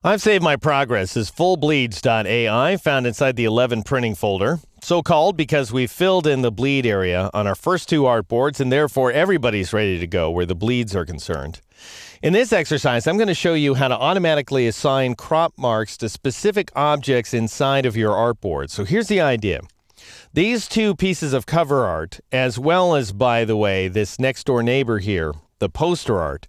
I've saved my progress as fullbleeds.ai found inside the 11 printing folder. So called because we filled in the bleed area on our first two artboards, and therefore everybody's ready to go where the bleeds are concerned. In this exercise, I'm going to show you how to automatically assign crop marks to specific objects inside of your artboard. So here's the idea. These two pieces of cover art, as well as, by the way, this next door neighbor here, the poster art,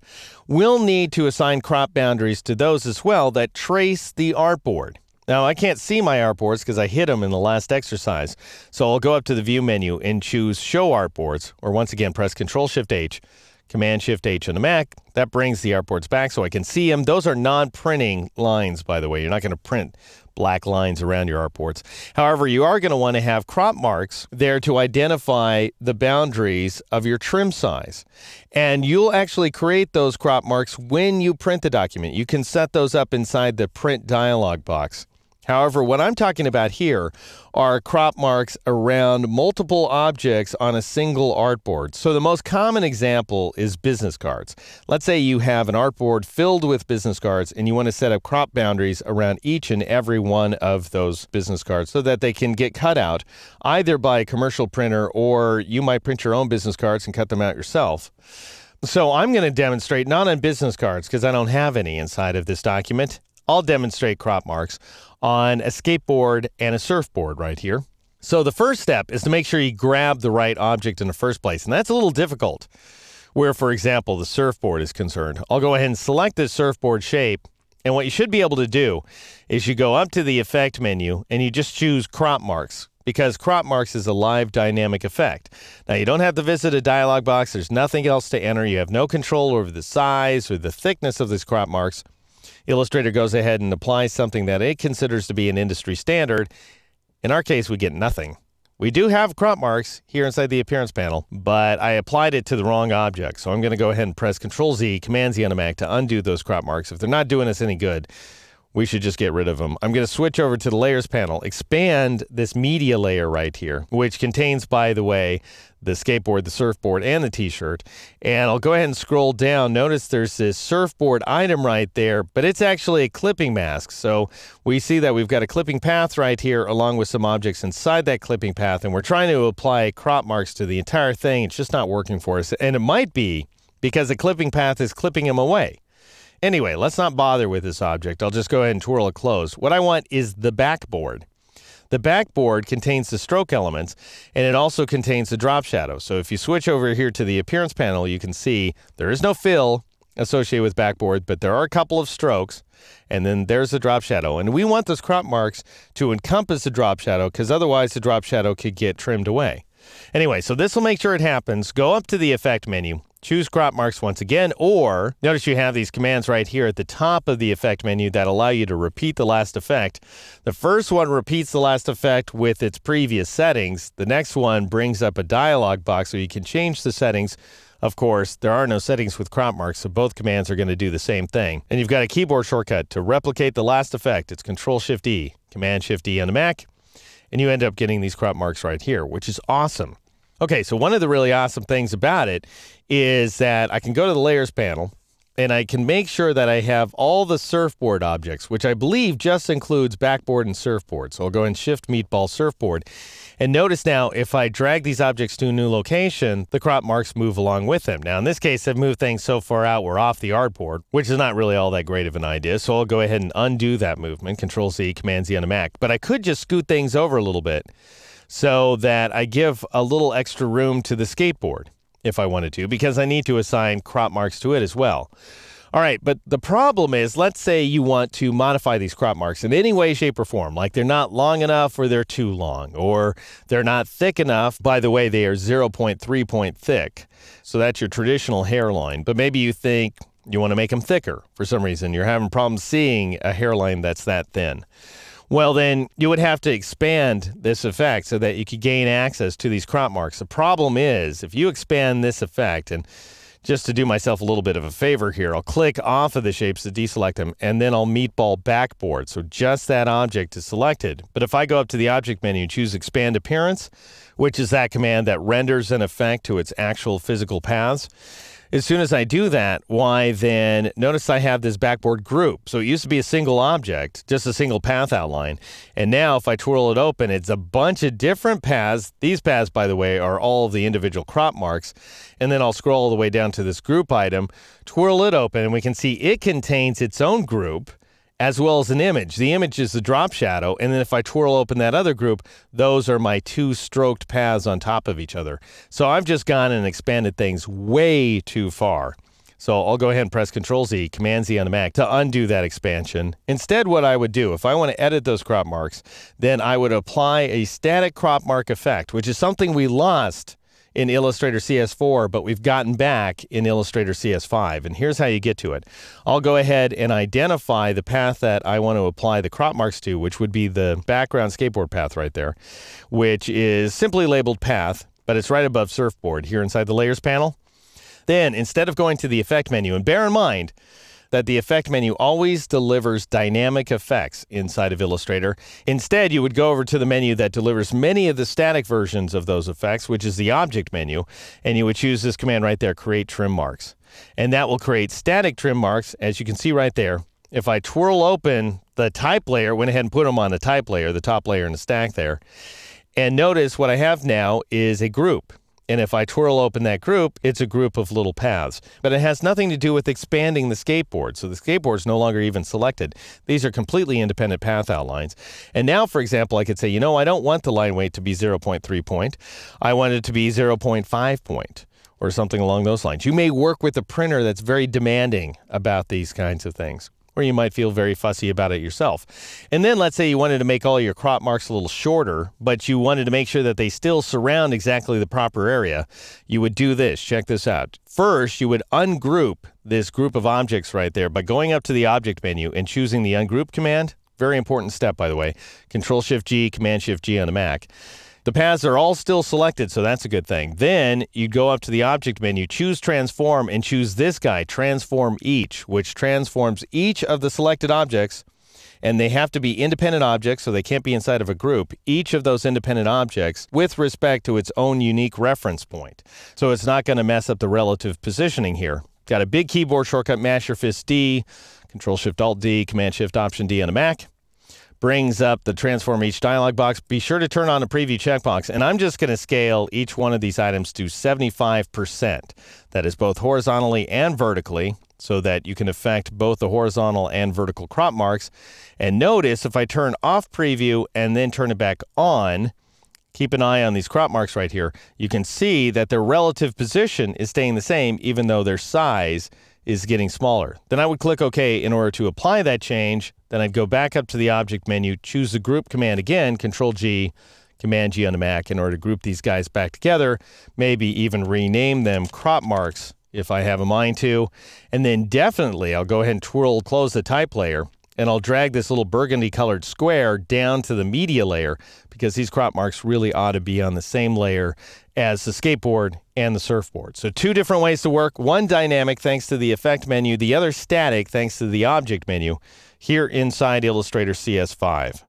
we'll need to assign crop boundaries to those as well that trace the artboard. Now, I can't see my artboards because I hid them in the last exercise, so I'll go up to the View menu and choose Show Artboards, or once again, press Control-Shift-H, Command-Shift-H on the Mac. That brings the artboards back so I can see them. Those are non-printing lines, by the way. You're not going to print black lines around your artboards. However, you are going to want to have crop marks there to identify the boundaries of your trim size. And you'll actually create those crop marks when you print the document. You can set those up inside the print dialog box. However, what I'm talking about here are crop marks around multiple objects on a single artboard. So the most common example is business cards. Let's say you have an artboard filled with business cards and you want to set up crop boundaries around each and every one of those business cards so that they can get cut out either by a commercial printer, or you might print your own business cards and cut them out yourself. So I'm going to demonstrate not on business cards because I don't have any inside of this document. I'll demonstrate crop marks on a skateboard and a surfboard right here. So the first step is to make sure you grab the right object in the first place, and that's a little difficult where, for example, the surfboard is concerned. I'll go ahead and select this surfboard shape, and what you should be able to do is you go up to the Effect menu and you just choose Crop Marks, because Crop Marks is a live dynamic effect. Now, you don't have to visit a dialog box. There's nothing else to enter. You have no control over the size or the thickness of these crop marks. Illustrator goes ahead and applies something that it considers to be an industry standard. In our case, we get nothing. We do have crop marks here inside the Appearance panel, but I applied it to the wrong object. So I'm going to go ahead and press Control-Z, Command-Z on the Mac to undo those crop marks. If they're not doing us any good, we should just get rid of them. I'm going to switch over to the Layers panel, expand this media layer right here, which contains, by the way, the skateboard, the surfboard, and the t-shirt. And I'll go ahead and scroll down. Notice there's this surfboard item right there, but it's actually a clipping mask. So we see that we've got a clipping path right here along with some objects inside that clipping path, and we're trying to apply crop marks to the entire thing. It's just not working for us. And it might be because the clipping path is clipping them away. Anyway, let's not bother with this object. I'll just go ahead and twirl it close. What I want is the backboard. The backboard contains the stroke elements, and it also contains the drop shadow. So if you switch over here to the Appearance panel, you can see there is no fill associated with backboard, but there are a couple of strokes, and then there's the drop shadow. And we want those crop marks to encompass the drop shadow, because otherwise the drop shadow could get trimmed away. Anyway, so this will make sure it happens. Go up to the Effect menu. Choose Crop Marks once again, or notice you have these commands right here at the top of the Effect menu that allow you to repeat the last effect. The first one repeats the last effect with its previous settings. The next one brings up a dialog box so you can change the settings. Of course, there are no settings with crop marks, so both commands are going to do the same thing. And you've got a keyboard shortcut to replicate the last effect. It's Control-Shift-E, Command-Shift-E on the Mac, and you end up getting these crop marks right here, which is awesome. Okay, so one of the really awesome things about it is that I can go to the Layers panel and I can make sure that I have all the surfboard objects, which I believe just includes backboard and surfboard. So I'll go and Shift Meatball Surfboard. And notice now, if I drag these objects to a new location, the crop marks move along with them. Now, in this case, I've moved things so far out we're off the artboard, which is not really all that great of an idea. So I'll go ahead and undo that movement, Control-Z, Command-Z on the Mac. But I could just scoot things over a little bit so that I give a little extra room to the skateboard if I wanted to, because I need to assign crop marks to it as well. All right, but the problem is, let's say you want to modify these crop marks in any way, shape, or form, like they're not long enough or they're too long, or they're not thick enough. By the way, they are 0.3 point thick, so that's your traditional hairline, but maybe you think you want to make them thicker for some reason. You're having problems seeing a hairline that's that thin. Well, then you would have to expand this effect so that you could gain access to these crop marks. The problem is, if you expand this effect, and just to do myself a little bit of a favor here, I'll click off of the shapes to deselect them, and then I'll meatball backboard. So just that object is selected. But if I go up to the Object menu and choose Expand Appearance, which is that command that renders an effect to its actual physical paths, As soon as I do that, why then notice I have this backboard group. So it used to be a single object, just a single path outline. And now if I twirl it open, it's a bunch of different paths. These paths, by the way, are all of the individual crop marks. And then I'll scroll all the way down to this group item, twirl it open, and we can see it contains its own group as well as an image. The image is the drop shadow, and then if I twirl open that other group, those are my two stroked paths on top of each other. So I've just gone and expanded things way too far. So I'll go ahead and press Control-Z, Command-Z on the Mac to undo that expansion. Instead, what I would do, if I want to edit those crop marks, then I would apply a static crop mark effect, which is something we lost in Illustrator CS4, but we've gotten back in Illustrator CS5. And here's how you get to it. I'll go ahead and identify the path that I want to apply the crop marks to, which would be the background skateboard path right there, which is simply labeled path, but it's right above surfboard here inside the layers panel. Then instead of going to the effect menu, and bear in mind that the effect menu always delivers dynamic effects inside of Illustrator. Instead, you would go over to the menu that delivers many of the static versions of those effects, which is the object menu, and you would choose this command right there, create trim marks. And that will create static trim marks, as you can see right there. If I twirl open the type layer, went ahead and put them on the type layer, the top layer in the stack there, and notice what I have now is a group. And if I twirl open that group, it's a group of little paths. But it has nothing to do with expanding the skateboard. So the skateboard is no longer even selected. These are completely independent path outlines. And now, for example, I could say, I don't want the line weight to be 0.3 point. I want it to be 0.5 point or something along those lines. You may work with a printer that's very demanding about these kinds of things, or you might feel very fussy about it yourself. And then let's say you wanted to make all your crop marks a little shorter, but you wanted to make sure that they still surround exactly the proper area. You would do this. Check this out. First, you would ungroup this group of objects right there by going up to the object menu and choosing the ungroup command. Very important step, by the way. Control-Shift-G, Command-Shift-G on the Mac. The paths are all still selected, so that's a good thing. Then you go up to the object menu, choose transform, and choose this guy, transform each, which transforms each of the selected objects, and they have to be independent objects, so they can't be inside of a group, each of those independent objects with respect to its own unique reference point. So it's not going to mess up the relative positioning here. Got a big keyboard shortcut, Mash or Fist D, Control-Shift-Alt-D, Command-Shift-Option-D on the Mac. Brings up the transform each dialog box. Be sure to turn on the preview checkbox, and I'm just going to scale each one of these items to 75%. That is both horizontally and vertically, so that you can affect both the horizontal and vertical crop marks. And notice if I turn off preview and then turn it back on, keep an eye on these crop marks right here, you can see that their relative position is staying the same even though their size is getting smaller. Then I would click OK in order to apply that change. Then I'd go back up to the object menu, choose the group command again, Control-G, Command-G on the Mac in order to group these guys back together, maybe even rename them crop marks if I have a mind to. And then definitely I'll go ahead and close the type layer, and I'll drag this little burgundy colored square down to the media layer because these crop marks really ought to be on the same layer as the skateboard and the surfboard. So two different ways to work. One dynamic thanks to the effect menu, the other static thanks to the object menu here inside Illustrator CS5.